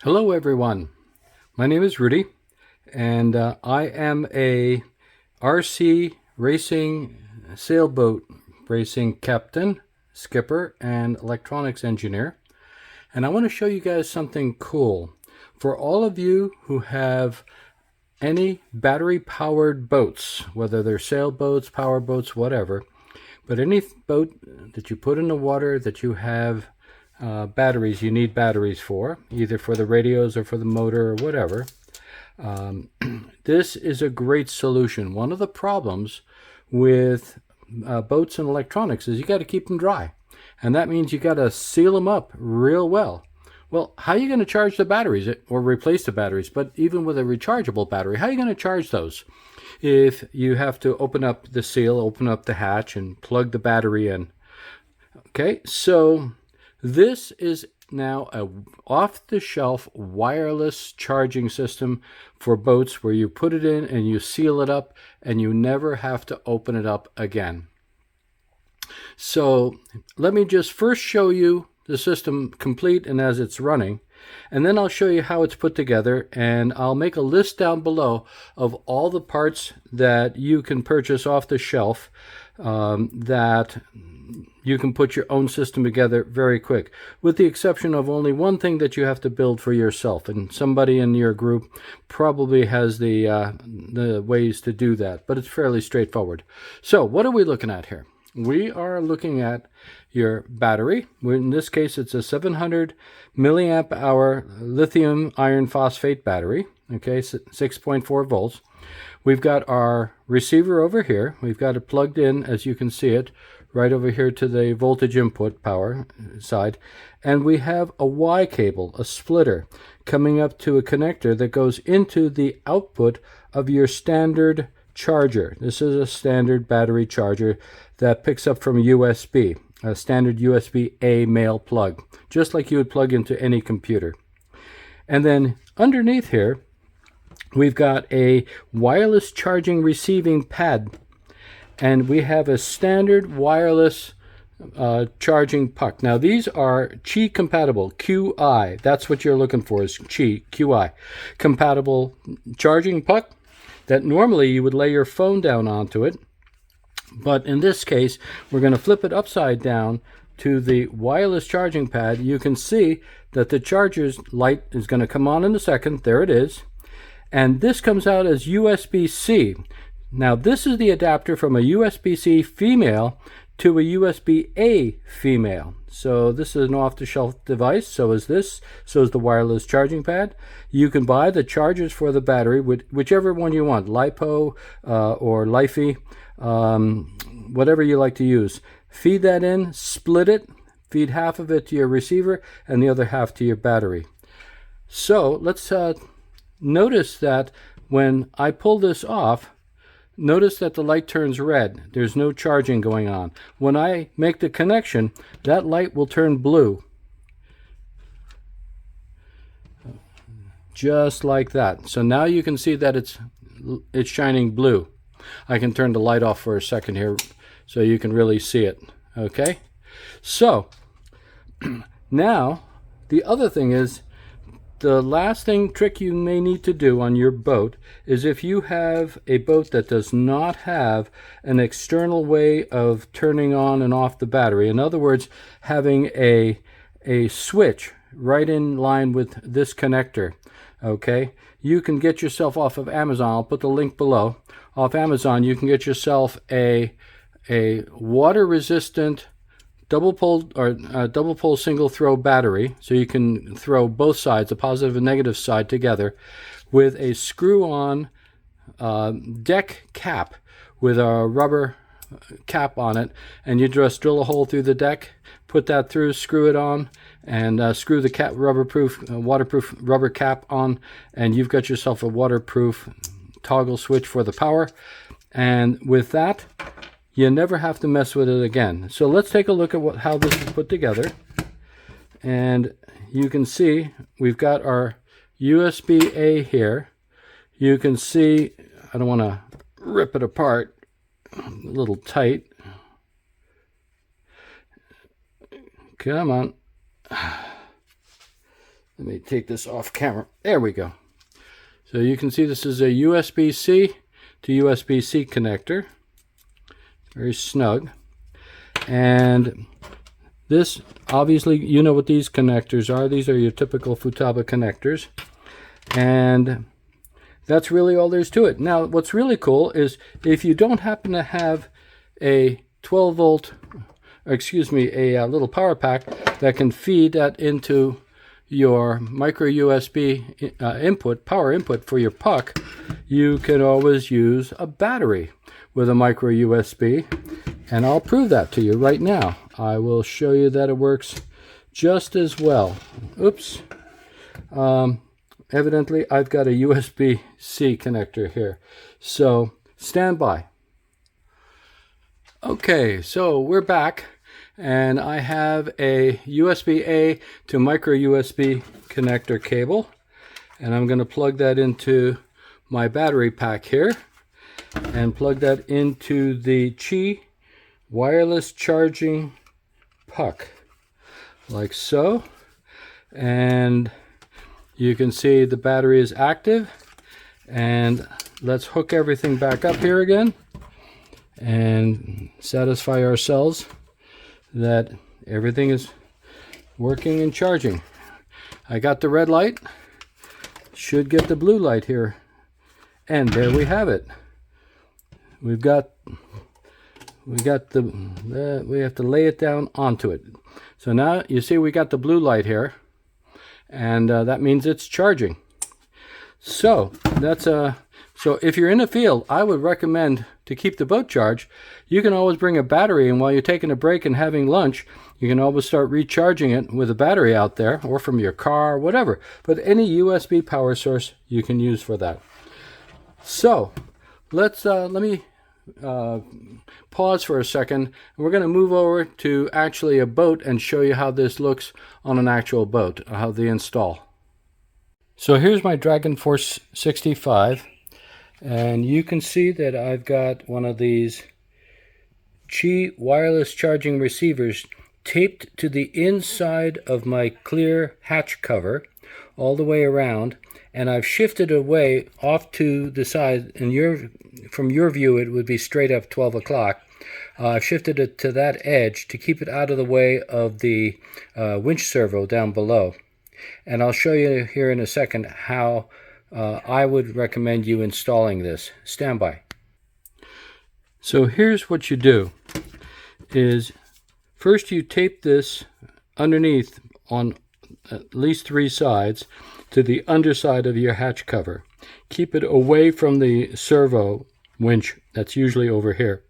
Hello everyone, my name is Rudy and I am a RC racing sailboat racing captain, skipper, and electronics engineer. And I want to show you guys something cool. For all of you who have any battery powered boats, whether they're sailboats, power boats, whatever, but any boat that you put in the water that you have batteries, you need batteries for, either for the radios or for the motor or whatever. This is a great solution. One of the problems with boats and electronics is you got to keep them dry. And that means you got to seal them up real well. Well, how are you going to charge the batteries or replace the batteries? But even with a rechargeable battery, how are you going to charge those? If you have to open up the seal, open up the hatch, and plug the battery in. Okay, so this is now a off-the-shelf wireless charging system for boats where you put it in and you seal it up and you never have to open it up again. So let me just first show you the system complete and as it's running, and then I'll show you how it's put together, and I'll make a list down below of all the parts that you can purchase off the shelf that you can put your own system together very quick, with the exception of only one thing that you have to build for yourself, and somebody in your group probably has the ways to do that, but it's fairly straightforward. So what are we looking at here? We are looking at your battery. In this case, it's a 700 milliamp hour lithium iron phosphate battery, okay, 6.4 volts. We've got our receiver over here. We've got it plugged in, as you can see it, right over here to the voltage input power side. And we have a Y cable, a splitter, coming up to a connector that goes into the output of your standard charger. This is a standard battery charger that picks up from USB, a standard USB-A male plug, just like you would plug into any computer. And then underneath here, we've got a wireless charging receiving pad, and we have a standard wireless charging puck. Now these are Qi compatible, QI, that's what you're looking for, is QI, compatible charging puck that normally you would lay your phone down onto it. But in this case, we're going to flip it upside down to the wireless charging pad. You can see that the charger's light is going to come on in a second. There it is. And this comes out as USB-C. Now this is the adapter from a USB-C female to a USB-A female. So this is an off-the-shelf device. So is this. So is the wireless charging pad. You can buy the chargers for the battery, whichever one you want, LiPO or LiPo, whatever you like to use. Feed that in, split it, feed half of it to your receiver and the other half to your battery. So let's notice that when I pull this off, notice that the light turns red. There's no charging going on. When I make the connection, that light will turn blue. Just like that. So now you can see that it's shining blue. I can turn the light off for a second here so you can really see it. Okay? So now the other thing is, the last trick you may need to do on your boat is, if you have a boat that does not have an external way of turning on and off the battery, in other words, having a switch right in line with this connector, okay, you can get yourself off of Amazon. I'll put the link below. Off Amazon, you can get yourself a water resistant double pole single throw battery, so you can throw both sides, the positive and negative side, together with a screw-on deck cap with a rubber cap on it, and you just drill a hole through the deck, put that through, screw it on, and screw the cap waterproof rubber cap on, and you've got yourself a waterproof toggle switch for the power. And with that, you never have to mess with it again. So let's take a look at how this is put together. And you can see we've got our USB-A here. You can see, I don't want to rip it apart, a little tight. Come on. Let me take this off camera. There we go. So you can see this is a USB-C to USB-C connector. Very snug. And this, obviously, you know what these connectors are. These are your typical Futaba connectors. And that's really all there's to it. Now, what's really cool is if you don't happen to have a 12 volt, a little power pack that can feed that into your micro USB power input for your puck, you can always use a battery with a micro USB, and I'll prove that to you right now. I will show you that it works just as well. Oops. Evidently, I've got a USB-C connector here, so stand by. Okay, so we're back, and I have a USB-A to micro USB connector cable, and I'm going to plug that into my battery pack here and plug that into the Qi wireless charging puck like so. And you can see the battery is active, and let's hook everything back up here again and satisfy ourselves that everything is working and charging. I got the red light, should get the blue light here, and there we have it. We have to lay it down onto it. So now you see we got the blue light here, and that means it's charging. So that's so if you're in the field, I would recommend to keep the boat charged. You can always bring a battery, and while you're taking a break and having lunch, you can always start recharging it with a battery out there, or from your car, whatever. But any USB power source you can use for that. So let me pause for a second. We're going to move over to actually a boat and show you how this looks on an actual boat, how they install. So here's my Dragon Force 65, and you can see that I've got one of these Qi wireless charging receivers taped to the inside of my clear hatch cover all the way around, and I've shifted away off to the side, and from your view it would be straight up 12 o'clock. I've shifted it to that edge to keep it out of the way of the winch servo down below. And I'll show you here in a second how I would recommend you installing this. Stand by. So here's what you do is first you tape this underneath on at least 3 sides to the underside of your hatch cover. Keep it away from the servo winch that's usually over here.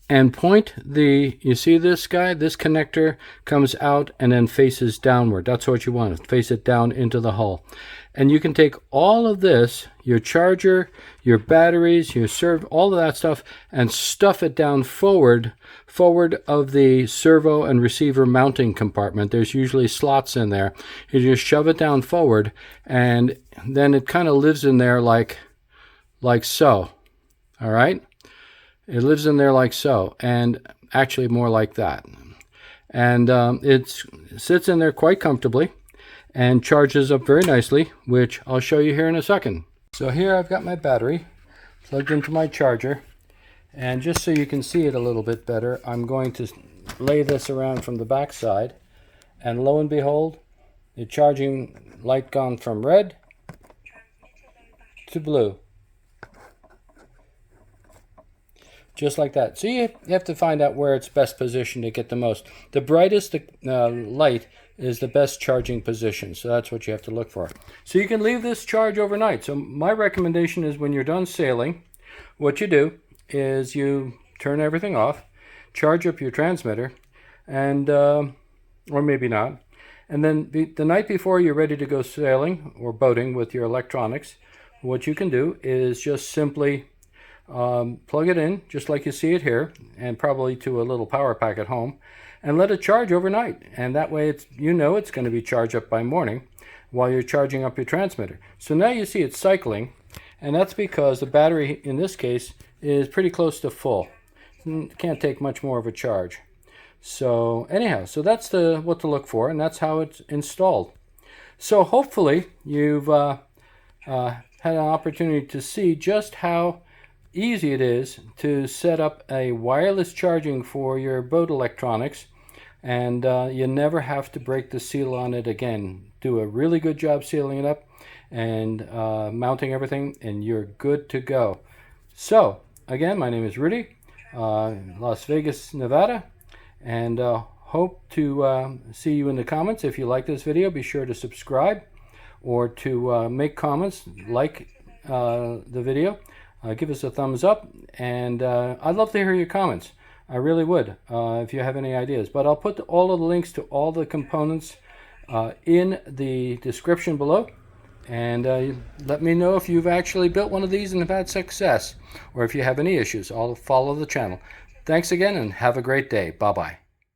And point you see this guy? This connector comes out and then faces downward. That's what you want, face it down into the hull. And you can take all of this, your charger, your batteries, your all of that stuff, and stuff it down forward of the servo and receiver mounting compartment. There's usually slots in there. You just shove it down forward, and then it kind of lives in there like so. All right? It lives in there like so, and actually more like that. And it sits in there quite comfortably and charges up very nicely, which I'll show you here in a second. So here I've got my battery plugged into my charger, and just so you can see it a little bit better, I'm going to lay this around from the back side, and lo and behold, the charging light gone from red to blue. Just like that. So you have to find out where it's best positioned to get the most. The brightest light is the best charging position. So that's what you have to look for. So you can leave this charge overnight. So my recommendation is when you're done sailing, what you do is you turn everything off, charge up your transmitter, and or maybe not. And then the night before you're ready to go sailing or boating with your electronics, what you can do is just simply plug it in, just like you see it here, and probably to a little power pack at home, and let it charge overnight. And that way it's going to be charged up by morning while you're charging up your transmitter. So now you see it's cycling, and that's because the battery in this case is pretty close to full. Can't take much more of a charge. So anyhow, so that's what to look for, and that's how it's installed. So hopefully you've had an opportunity to see just how easy it is to set up a wireless charging for your boat electronics, and you never have to break the seal on it again. Do a really good job sealing it up and mounting everything, and you're good to go. So again, my name is Rudy, Las Vegas, Nevada, and hope to see you in the comments. If you like this video, be sure to subscribe or to make comments, like the video. Give us a thumbs up, and I'd love to hear your comments. I really would, if you have any ideas. But I'll put all of the links to all the components in the description below. And let me know if you've actually built one of these and have had success, or if you have any issues. I'll follow the channel. Thanks again, and have a great day. Bye-bye.